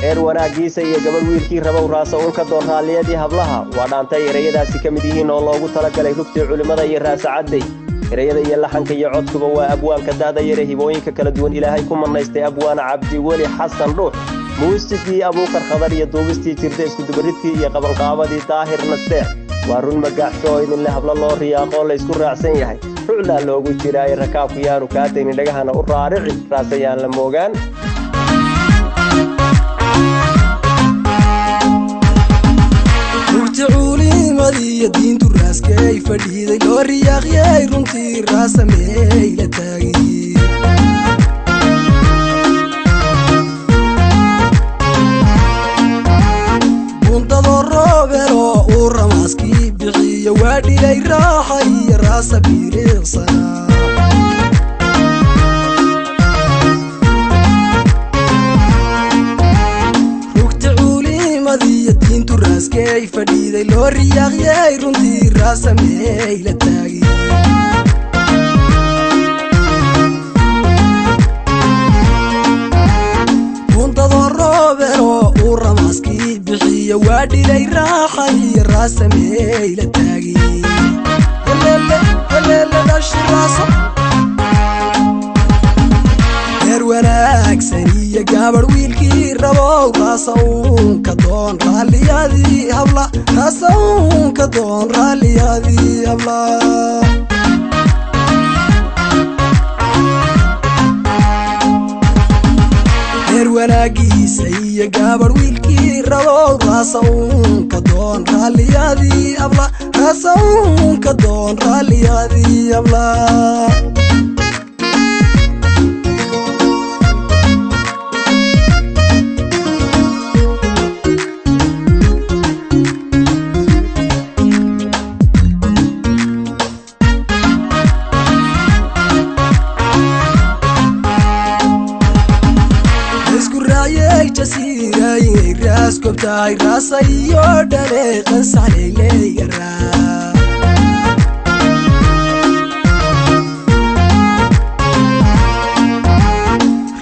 reer wanaagiisa iyo gabadh wiilkii raba raasa uu ka doon raaliyadii hablaha waa dhaantay erayadaasi kamid yihiin oo loogu tala galay rugtii culimada iyo raasacaday erayada iyo laxanka iyo codkuba waa abwaanka daada yare hibooyinka kala duwan ilaahay ku manaystay abwaan cabdi weli xasan dhuux muusikii abuukar khadar iyo duubistii jirta isku dubaridkii iyo qabanqaabadii daahir nasteex waa run magaaxsho idin leh habla loo riyaaqo la isku raacsan yahay ruclaa loogu jiraa rakaabku yaanu kaadayni dhagahana u raarici raasayaan la moogaan culimadii diintu raaskay fadhiiday loo riyaaqyay runtii raasamey la taagay buntado roobero uu ramaaskii bixiyo waa dhigay raaxa iyo raasa biiriiqsana diintu raaskay fadhiiday loo riyaaqyay runtii raasamey la taagay buntado roobero uu ramaaskii bixiyo waa dhilay raaxa iyo raasamey la taagay heleele dhashi raaso reer wanaagsan iyo gabadh wiilkii rabow raasa uunka doon raalliyadii habla raasa uunka doon raalliyadii habla reer wanaagiisa iyo gabadh wiilkii rabow raasa uunka doon raalliyadii habla raasa uunka doon raalliyadii habla jasiiray raas kobtay raasa iyo dhaleeqan saxleeyara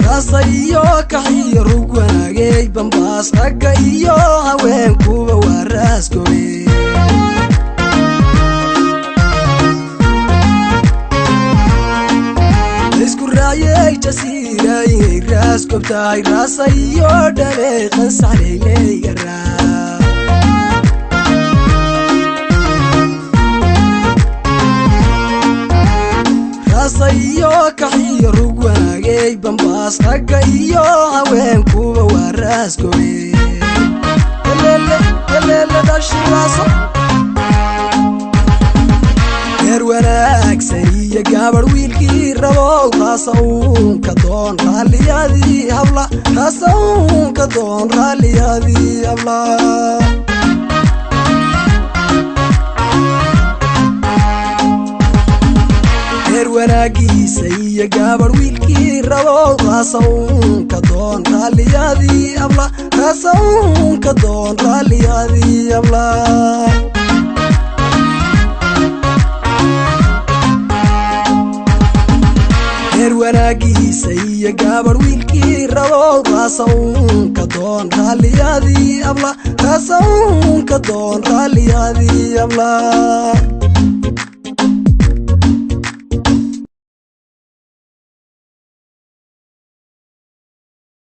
raasa iyo kaxiyo rug wanaagay bambaas ragga iyo haweenkuba waa raaskowe jasiiray raas kobtay raasa iyo dhaleeqan saxleeyara raasa iyo kaxiyo rug wanaagay bambaas ragga iyo haweenkuba waa raaskowe heleele dhashi raaso reer wanaagsan iyo gabadh wiilkii rabow raasa uunka doon raalliyadii habla raasa uunka doon raalliyadii habla reer wanaagiisa iyo gabadh wiilkii rabow raasa uunka doon raalliyadii habla raasa uunka doon raalliyadii habla reer wanaagiisa iyo gabadh wiilkii rabow raasa uunka doon raalliyadii habla raasa uunka doon raalliyadii habla